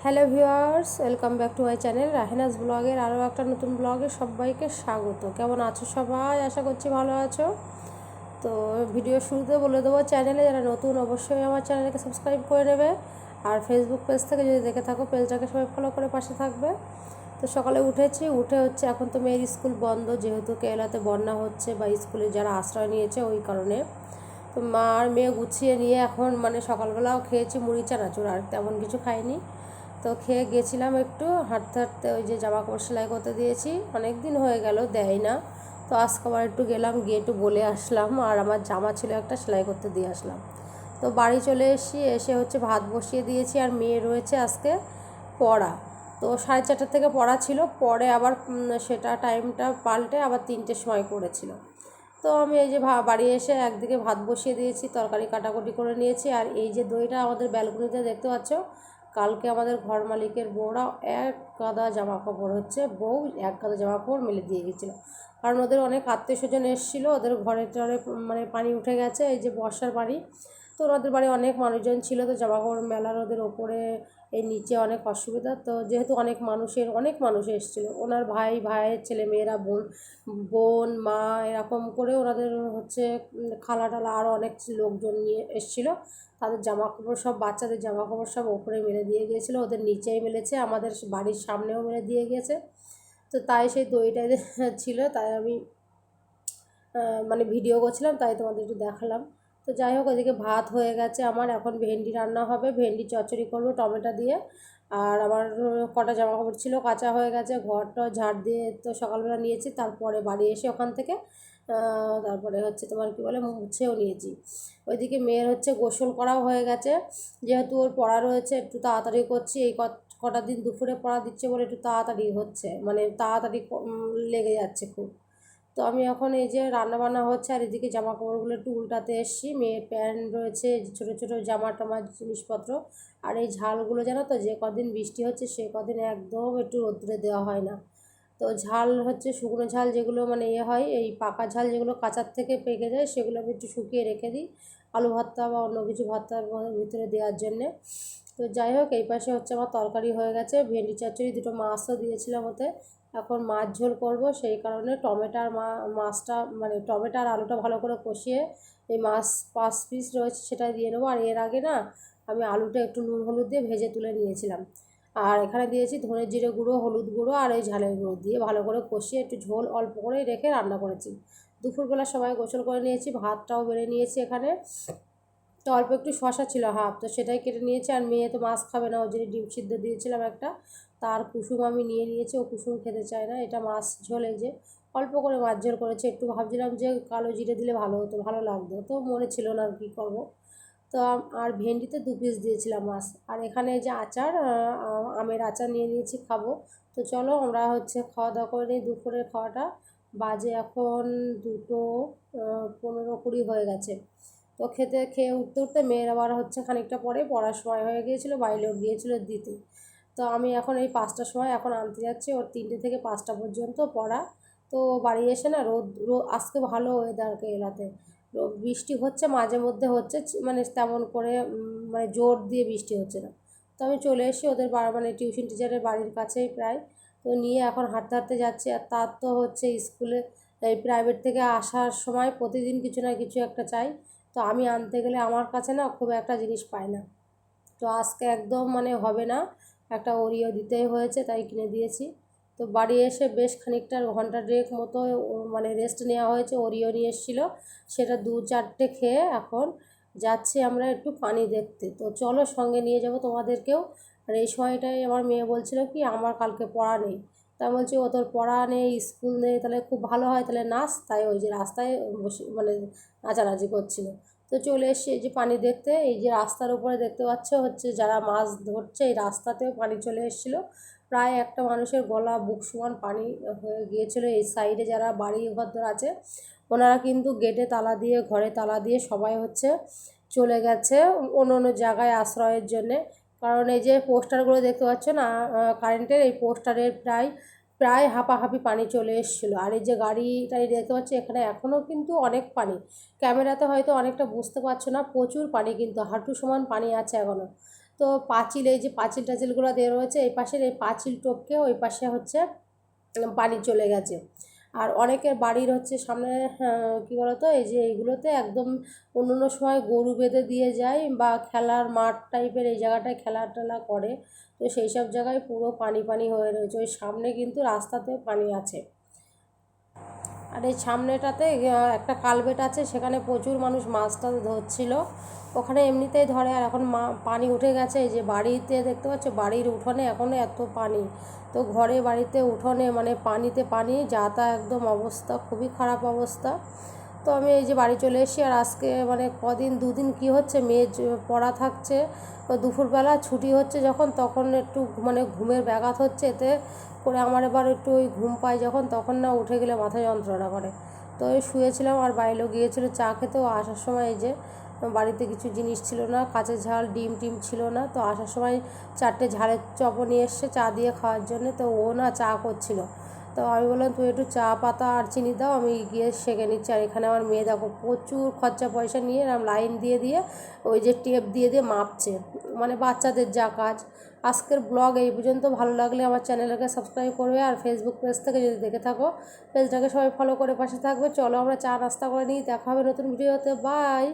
Hello viewers, welcome back to my channel Rahenaz ব্লগের আরও একটা নতুন ব্লগে সবাইকে স্বাগত। কেমন আছো সবাই? আশা করছি ভালো আছো। তো ভিডিও শুরুতে বলে দেবো, চ্যানেলে যারা নতুন অবশ্যই আমার চ্যানেলকে সাবস্ক্রাইব করে নেবে, আর ফেসবুক পেজ থেকে যদি দেখে থাকো পেজটাকে সবাই ফলো করে পাশে থাকবে। তো সকালে উঠে হচ্ছে এখন তো মেয়ের স্কুল বন্ধ, যেহেতু কেরালাতে বন্যা হচ্ছে বা স্কুলে যারা আশ্রয় নিয়েছে ওই কারণে। তো মা আর মেয়ে গুছিয়ে নিয়ে এখন সকালবেলাও খেয়েছি মুড়ি চানাচুর, আর তেমন কিছু খাইনি। তো খেয়ে গেছিলাম একটু হাঁটতে হাঁটতে, ওই যে জামা কাপড় সেলাই করতে দিয়েছি, অনেক দিন হয়ে গেল দেয় না। তো আজকে আবার একটু গেলাম, গিয়ে একটু বলে আসলাম, আর আমার জামা ছিল একটা সেলাই করতে দিয়ে আসলাম। তো বাড়ি চলে এসে হচ্ছে ভাত বসিয়ে দিয়েছি, আর মেয়ে রয়েছে আজকে পড়া। তো 4:30 থেকে পড়া ছিল, পরে আবার সেটা টাইমটা পাল্টে আবার 3টের সময় করেছিল। তো আমি এই যে বাড়ি এসে একদিকে ভাত বসিয়ে দিয়েছি, তরকারি কাটাকুটি করে নিয়েছি। আর এই যে দইটা আমাদের ব্যালকনিতে দেখতে পাচ্ছ, কালকে আমাদের ঘর মালিকের বউরা এক গাদা জামা কাপড় এক গাদা জামা কাপড় মেলে দিয়ে গেছিলো। কারণ ওদের অনেক আত্মীয় স্বজন এসেছিলো, ওদের ঘরে টরে পানি উঠে গেছে, এই যে বর্ষার পানি। তো ওদের বাড়ি অনেক মানুষজন ছিল, তো জামা কাপড় মেলার ওদের ওপরে এই নিচে অনেক অসুবিধা। তো যেহেতু অনেক মানুষ এসেছিলো, ওনার ভাইয়ের ছেলে মেয়েরা, বোন মা এরকম করে ওনাদের হচ্ছে খালা টালা আরও অনেক লোকজন নিয়ে এসেছিলো। তাদের জামা কাপড় সব, বাচ্চাদের জামা কাপড় সব ওপরে মেলে দিয়ে গিয়েছিলো, ওদের নিচেই মেলেছে, আমাদের বাড়ির সামনেও মেলে দিয়ে গিয়েছে। তো তাই সেই দইটা ছিল, তাই আমি ভিডিও করছিলাম, তাই তোমাদের একটু দেখালাম। তো যাই হোক, ওদিকে ভাত হয়ে গেছে আমার, এখন ভেন্ডি রান্না হবে, ভেন্ডি চচ্চড়ি করবো টমেটো দিয়ে। আর আমার কটা জামা কাপড় ছিল কাঁচা হয়ে গেছে, ঘরটা ঝাড় দিয়ে তো সকালবেলা নিয়েছি, তারপরে বাড়ি এসে ওখান থেকে তারপরে হচ্ছে তোমার কী বলে মুছেও নিয়েছি। ওইদিকে মেয়ের হচ্ছে গোসল করাও হয়ে গেছে, যেহেতু ওর পড়া রয়েছে একটু তাড়াতাড়ি করছি। এই কটা দিন দুপুরে পড়া দিচ্ছে বলে একটু তাড়াতাড়ি হচ্ছে, তাড়াতাড়ি লেগে যাচ্ছে খুব। তো আমি এখন এই যে রান্না বান্না হচ্ছে, আর এদিকে জামা কাপড়গুলো একটু উল্টাতে এসেছি। মেয়ের প্যান্ট রয়েছে, ছোটো ছোটো জামা টামার জিনিসপত্র। আর এই ঝালগুলো জানো তো, যে কদিন বৃষ্টি হচ্ছে সে কদিন একদম একটু রোদ্রে দেওয়া হয় না। তো ঝাল হচ্ছে শুকনো ঝাল, যেগুলো হয়, এই পাকা ঝাল যেগুলো কাঁচার থেকে পেকে যায়, সেগুলো আমি একটু শুকিয়ে রেখে দিই আলু ভর্তা বা অন্য কিছু ভর্তার ভিতরে দেওয়ার জন্যে। তো যাই হোক, এই পাশে হচ্ছে আমার তরকারি হয়ে গেছে, ভেন্ডি চচ্চড়ি, দুটো মাছও দিয়েছিলাম ওতে। এখন মাছ ঝোল করব, সেই কারণে টমেটো আর আলুটা ভালো করে কষিয়ে এই মাছ 5 পিস রয়েছে সেটা দিয়ে নেবো। আর এর আগে না আমি আলুটা একটু নুন হলুদ দিয়ে ভেজে তুলে নিয়েছিলাম। আর এখানে দিয়েছি ধনে জিরে গুঁড়ো, হলুদ গুঁড়ো আর এই ঝালের গুঁড়ো দিয়ে ভালো করে কষিয়ে একটু ঝোল অল্প করেই রেখে রান্না করেছি। দুপুরবেলা সবাই গোসল করে নিয়েছি, ভাতটাও বেড়ে নিয়েছি এখানে। তো অল্প একটু শশা ছিল হাফ, তো সেটাই কেটে নিয়েছি। আর মেয়ে তো মাছ খাবে না, ওর জন্য ডিম সিদ্ধ দিয়েছিলাম একটা, তার কুসুম আমি নিয়ে নিয়েছি, ও কুসুম খেতে চায় না। এটা মাছ ঝোল, এই যে অল্প করে মাছ ঝোল করেছি। একটু ভাবছিলাম যে কালো জিরে দিলে ভালো হতো, ভালো লাগতো, তো মনে ছিল না আর কী করবো। তো আর ভেন্ডিতে 2 পিস দিয়েছিলাম মাছ। আর এখানে এই যে আচার, আমের আচার নিয়ে নিয়েছি, খাবো। তো চলো আমরা হচ্ছে খাওয়া দাওয়া করে নিই। দুপুরের খাওয়াটা বাজে এখন 2টো 15-20 হয়ে গেছে। তো খেয়ে উঠতে উঠতে মেয়ের আবার হচ্ছে খানিকটা পরে পড়ার সময় হয়ে গিয়েছিলো, বাইরেও গিয়েছিলো দিতে। তো আমি এখন এই 5টার সময় এখন আনতে যাচ্ছি, ওর 3টে থেকে 5টা পর্যন্ত পড়া। তো বাড়ি এসে না আজকে ভালো ওয়েদার এলাতে, বৃষ্টি হচ্ছে মাঝে মধ্যে হচ্ছে, তেমন করে জোর দিয়ে বৃষ্টি হচ্ছে না। তো আমি চলে এসেছি ওদের টিউশন টিচারের বাড়ির কাছেই প্রায়। তো নিয়ে এখন হাঁটতে হাঁটতে যাচ্ছি। আর তার তো হচ্ছে স্কুলে এই প্রাইভেট থেকে আসার সময় প্রতিদিন কিছু না কিছু একটা চাই। তো আমি আনতে গেলে আমার কাছে না খুব একটা জিনিস পাই না। তো আজকে একদম হবে না, একটা ওরিও দিতেই হয়েছে, তাই কিনে দিয়েছি। তো বাড়ি এসে বেশ খানিকটা ঘন্টা দেড়েক মতো রেস্ট নেওয়া হয়েছে, ওরিও নিয়ে এসেছিলো, সেটা 2-4টে খেয়ে এখন যাচ্ছি আমরা একটু পানি দেখতে। তো চলো সঙ্গে নিয়ে যাব তোমাদেরকেও। আর এই সময়টাই আমার মেয়ে বলছিল কি আমার কালকে পড়া নেই, তাই বলছি ও তোর পড়া নেই, স্কুল নেই, তাহলে খুব ভালো হয়, তাহলে নাচ। তাই ওই যে রাস্তায় বসে নাচানাচি করছিল। তো চলে এসছি এই যে পানি দেখতে, এই যে রাস্তার উপরে দেখতে পাচ্ছ হচ্ছে যারা মাছ ধরছে, এই রাস্তাতেও পানি চলে এসেছিলো, প্রায় একটা মানুষের গলা বুক সমান পানি হয়ে গিয়েছিলো। এই সাইডে যারা বাড়ি ঘর আছে ওনারা কিন্তু গেটে তালা দিয়ে, ঘরে তালা দিয়ে সবাই হচ্ছে চলে গেছে অন্য অন্য জায়গায় আশ্রয়ের জন্যে। কারণ এই যে পোস্টারগুলো দেখতে পাচ্ছ না কারেন্টের, এই পোস্টারের প্রায় প্রায় হাঁপাহাঁপি পানি চলে এসেছিলো। আর এই যে গাড়িটাই দেখতে পাচ্ছি এখানে এখনও কিন্তু অনেক পানি, ক্যামেরাতে হয়তো অনেকটা বুঝতে পারছো না, প্রচুর পানি কিন্তু হাঁটু সমান পানি আছে এখনও। তো তো পাঁচিল, এই যে পাঁচিল টাচিলগুলো দেওয়া রয়েছে এই পাশের, এই পাঁচিল টপকে ওই পাশে হচ্ছে পানি চলে গেছে। আর অনেকের বাড়ির হচ্ছে সামনে কী বলতো, এই যে এইগুলোতে একদম অন্য সময় গরু বেঁধে দিয়ে যায় বা খেলার মাঠ টাইপের এই জায়গাটায় খেলা টেলা করে, তো সেই সব জায়গায় পুরো পানি পানি হয়ে রয়েছে। ওই সামনে কিন্তু রাস্তাতেও পানি আছে। আর এই সামনেটাতে একটা কালভেট আছে, সেখানে প্রচুর মানুষ মাছ টাছ ধরছিল, ওখানে এমনিতেই ধরে। আর এখন পানি উঠে গেছে, এই যে বাড়িতে দেখতে পাচ্ছ বাড়ির উঠোনে এখনও এত পানি, তো ঘরে বাড়িতে উঠোনে মানে পানিতে পানি, যা তা একদম অবস্থা, খুবই খারাপ অবস্থা। তো আমি এই যে বাড়ি চলে এসেছি। আর আজকে মানে কদিন দুদিন কি হচ্ছে, মেয়ে পড়া থাকছে, তো দুপুরবেলা ছুটি হচ্ছে যখন, তখন একটু মানে ঘুমের ব্যাঘাত হচ্ছে, এতে করে আমার এবার একটু ওই ঘুম পায় যখন, তখন না উঠে গেলে মাথা যন্ত্রণা করে। তো ওই শুয়েছিলাম, আর বাইরেও গিয়েছিল চা খেতে। ও আসার সময় এই যে বাড়িতে কিছু জিনিস ছিল না, কাঁচের ঝাল ডিম টিম ছিল না, তো আসার সময় 4টে ঝালের চপও নিয়ে এসছে চা দিয়ে খাওয়ার জন্য। তো ও না চা করছিল, তো আমি বললাম তুই একটু চা পাতা আর চিনি দাও, আমি গিয়ে সেঁকে নিচ্ছি। আর এখানে আমার মেয়ে দেখো প্রচুর খরচা পয়সা নিয়ে এরকম লাইন দিয়ে দিয়ে ওই যে টেপ দিয়ে দিয়ে মাপছে, মানে বাচ্চাদের যা কাজ। আজকের ব্লগ এই পর্যন্ত। ভালো লাগলে আমার চ্যানেলটাকে সাবস্ক্রাইব করবে, আর ফেসবুক পেজ থেকে যদি দেখে থাকো পেজটাকে সবাই ফলো করে পাশে থাকবে। চলো আমরা চা নাস্তা করে নিই, দেখা হবে নতুন ভিডিওতে, বাই।